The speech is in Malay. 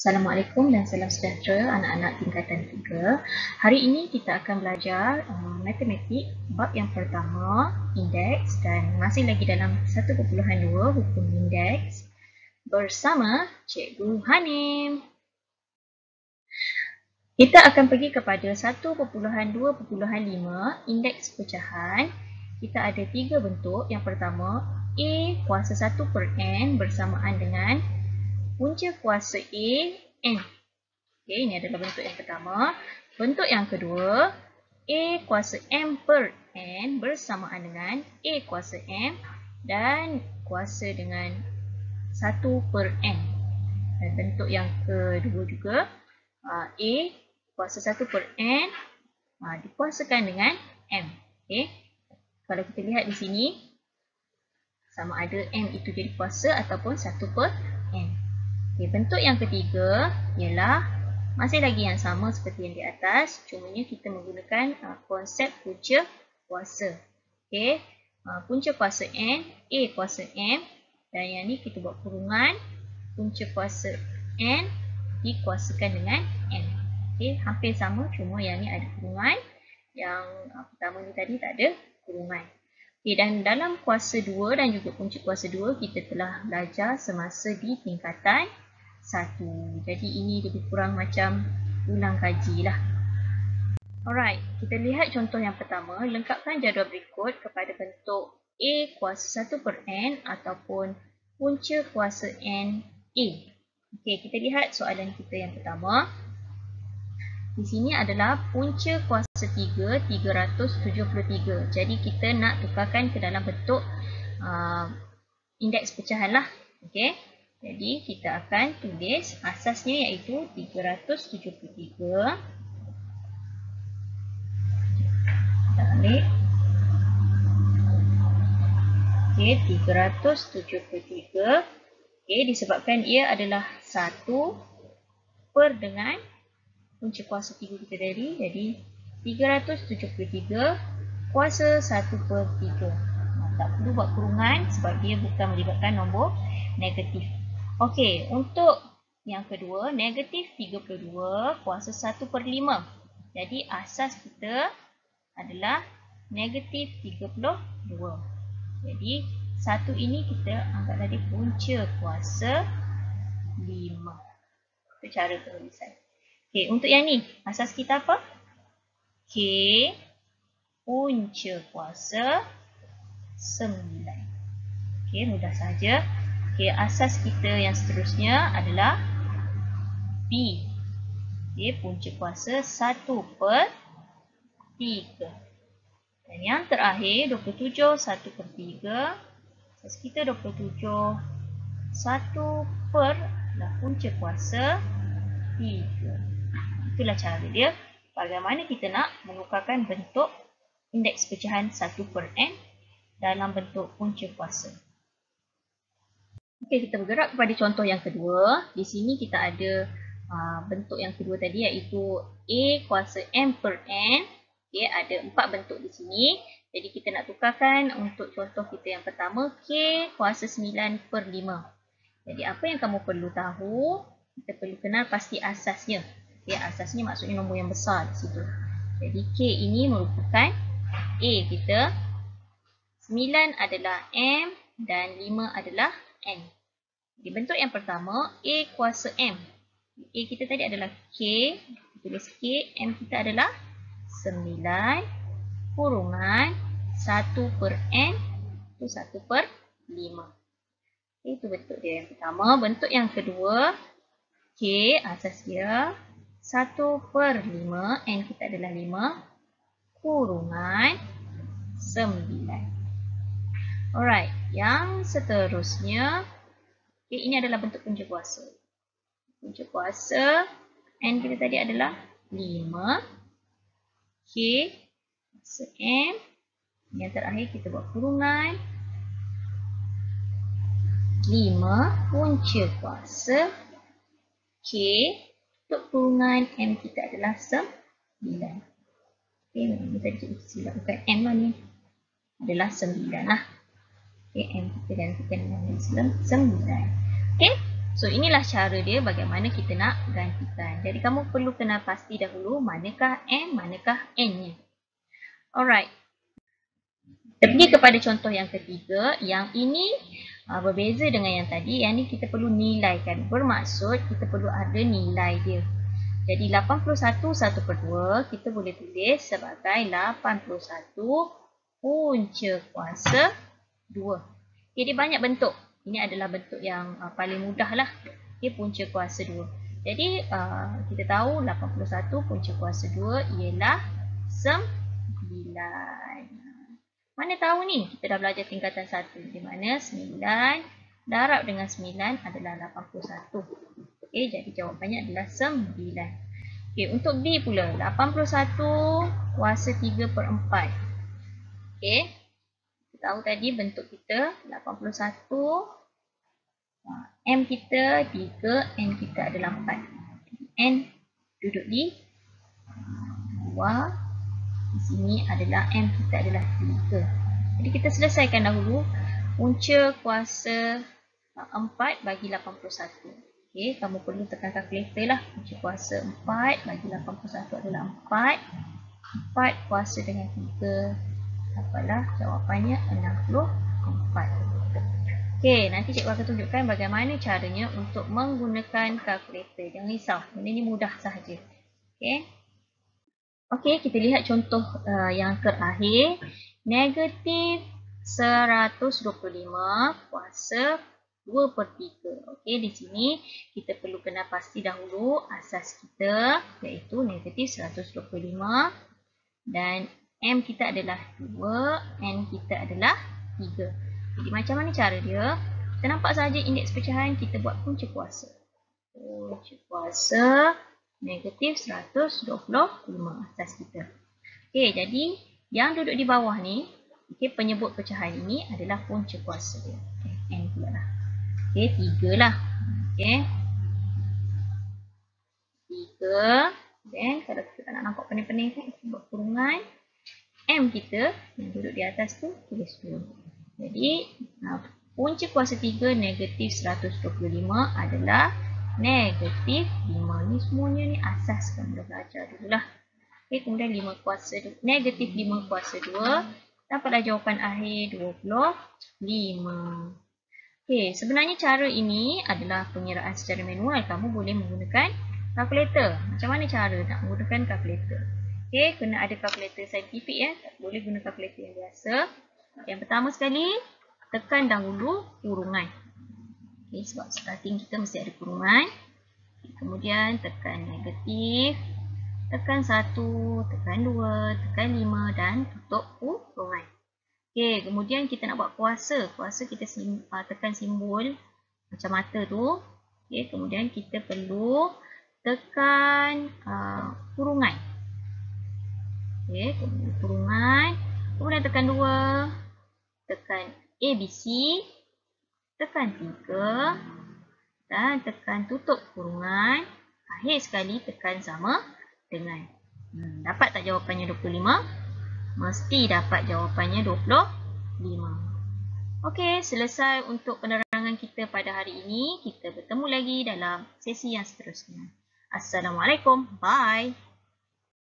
Assalamualaikum dan salam sejahtera anak-anak tingkatan 3. Hari ini kita akan belajar matematik bab yang pertama, indeks, dan masih lagi dalam 1.2 hukum indeks bersama Cikgu Hanim. Kita akan pergi kepada 1.2.5 indeks pecahan. Kita ada 3 bentuk. Yang pertama, A kuasa 1 per N bersamaan dengan punca kuasa A, N. Okey, ini adalah bentuk yang pertama. Bentuk yang kedua, A kuasa M per N bersamaan dengan A kuasa M dan kuasa dengan 1 per N. Dan bentuk yang kedua juga, A kuasa 1 per N dikuasakan dengan M. Okey. Kalau kita lihat di sini, sama ada M itu jadi kuasa ataupun 1 per N. Okay, bentuk yang ketiga ialah masih lagi yang sama seperti yang di atas, cumanya kita menggunakan konsep punca kuasa. Okay. Punca kuasa N, A kuasa M, dan yang ni kita buat kurungan, punca kuasa N dikuasakan dengan M. Okay, hampir sama, cuma yang ni ada kurungan, yang pertama ni tadi tak ada kurungan. Okay, dan dalam kuasa 2 dan juga punca kuasa 2 kita telah belajar semasa di tingkatan 1. Jadi ini lebih kurang macam ulang kaji lah. Alright, kita lihat contoh yang pertama. Lengkapkan jadual berikut kepada bentuk A kuasa 1 per N ataupun punca kuasa N A. Okey, kita lihat soalan kita yang pertama. Di sini adalah punca kuasa 3, 373. Jadi kita nak tukarkan ke dalam bentuk indeks pecahan lah. Okey. Jadi kita akan tulis asasnya iaitu 373. Kita ambil. Okey, 373. Okey, disebabkan ia adalah 1 per dengan punca kuasa 3 kita tadi. Jadi 373 kuasa 1 per 3. Tak perlu buat kurungan sebab dia bukan melibatkan nombor negatif. Okey, untuk yang kedua, negatif 32 kuasa 1 per 5. Jadi asas kita adalah negatif 32. Jadi 1 ini kita anggap tadi punca kuasa 5. Itu cara penulisan. Okey, untuk yang ni, asas kita apa? K punca kuasa 9. Okey, mudah saja. Okey, asas kita yang seterusnya adalah B. Okey, punca kuasa 1 per 3. Dan yang terakhir, 27, 1 per 3. Asas kita 27, 1 per punca kuasa 3. Itulah cara dia. Bagaimana kita nak menukarkan bentuk indeks pecahan 1 per N dalam bentuk punca kuasa. Okey, kita bergerak kepada contoh yang kedua. Di sini kita ada bentuk yang kedua tadi iaitu A kuasa M per N. Okey, ada 4 bentuk di sini. Jadi kita nak tukarkan untuk contoh kita yang pertama, K kuasa 9 per 5. Jadi apa yang kamu perlu tahu? Kita perlu kenal pasti asasnya. Okey, asasnya maksudnya nombor yang besar di situ. Jadi K ini merupakan A kita. 9 adalah M dan 5 adalah N. Di bentuk yang pertama, A kuasa M. A kita tadi adalah K. Kita tulis K. M kita adalah 9 kurungan 1 per N. Itu 1 per 5. Itu bentuk dia yang pertama. Bentuk yang kedua, K asas dia 1 per 5. N kita adalah 5 kurungan 9. Alright, yang seterusnya, okay, ini adalah bentuk punca kuasa. Punca kuasa, N kita tadi adalah 5. K, kuasa M. Yang terakhir kita buat kurungan. 5 punca kuasa K. Untuk kurungan M kita adalah 9. Okay, ini tadi kita silap bukan M lah ni. Adalah 9 lah. Okay, M kita gantikan dengan 9. Okay. So inilah cara dia bagaimana kita nak gantikan. Jadi kamu perlu kenal pasti dahulu manakah M, manakah N-nya. Alright. Kita pergi kepada contoh yang ketiga. Yang ini berbeza dengan yang tadi. Yang ni kita perlu nilaikan. Bermaksud kita perlu ada nilai dia. Jadi 81 1/2 kita boleh tulis sebagai 81 punca kuasa 2. Jadi banyak bentuk. Ini adalah bentuk yang paling mudah lah. Okay, punca kuasa 2. Jadi kita tahu 81 punca kuasa 2 ialah 9. Mana tahu ni? Kita dah belajar tingkatan 1. Di mana 9 darab dengan 9 adalah 81. Okay, jadi jawapannya adalah 9. Okay, untuk B pula. 81 kuasa 3/4. Okay. Kita tahu tadi bentuk kita 81. M kita 3, N kita adalah 4. N duduk di bawah. Di sini adalah M kita adalah 3. Jadi kita selesaikan dahulu punca kuasa 4 bagi 81. Okey, kamu perlu tekan kalkulator lah. Punca kuasa 4 bagi 81 adalah 4. 4 kuasa dengan 3. Dapatlah jawapannya 64. Okey, nanti cikgu akan tunjukkan bagaimana caranya untuk menggunakan kalkulator. Jangan risau, benda ni mudah sahaja. Okey. Okey, kita lihat contoh yang terakhir. Negatif 125 kuasa 2/3. Okey, di sini kita perlu kenal pasti dahulu asas kita, iaitu negatif 125 dan M kita adalah 2, N kita adalah 3. Jadi macam mana cara dia? Kita nampak saja indeks pecahan, kita buat punca kuasa. Punca kuasa negatif 125 asas kita. Okey, jadi yang duduk di bawah ni, okey, penyebut pecahan ini adalah punca kuasa dia. Okay, N pula lah. Okey, 3 lah. Okey. 3. Dan kalau kita tak nak nampak pening-pening kan, kita buat kurungan. M kita yang duduk di atas tu tulis dulu. Jadi punca kuasa 3 negatif 125 adalah negatif 5. Ni semuanya ni asas kamu dah belajar dulu lah. Okay, kemudian 5 kuasa 2, negatif 5 kuasa 2. Dapatlah jawapan akhir 25. Okay, sebenarnya cara ini adalah pengiraan secara manual. Kamu boleh menggunakan kalkulator. Macam mana cara nak menggunakan kalkulator? Okay, kena ada kalkulator saintifik ya. Tak boleh guna kalkulator yang biasa. Yang pertama sekali, tekan dahulu kurungan. Okay, sebab starting kita mesti ada kurungan. Okay, kemudian tekan negatif. Tekan 1, tekan 2, tekan 5 dan tutup kurungan. Okay, kemudian kita nak buat kuasa. Kuasa kita tekan simbol macam mata tu. Okay, kemudian kita perlu tekan kurungan. Okay, kemudian kurungan. Kemudian tekan 2. Tekan ABC. Tekan 3. Dan tekan tutup kurungan. Akhir sekali tekan sama dengan. Dapat tak jawapannya 25? Mesti dapat jawapannya 25. Okey, selesai untuk penerangan kita pada hari ini. Kita bertemu lagi dalam sesi yang seterusnya. Assalamualaikum. Bye.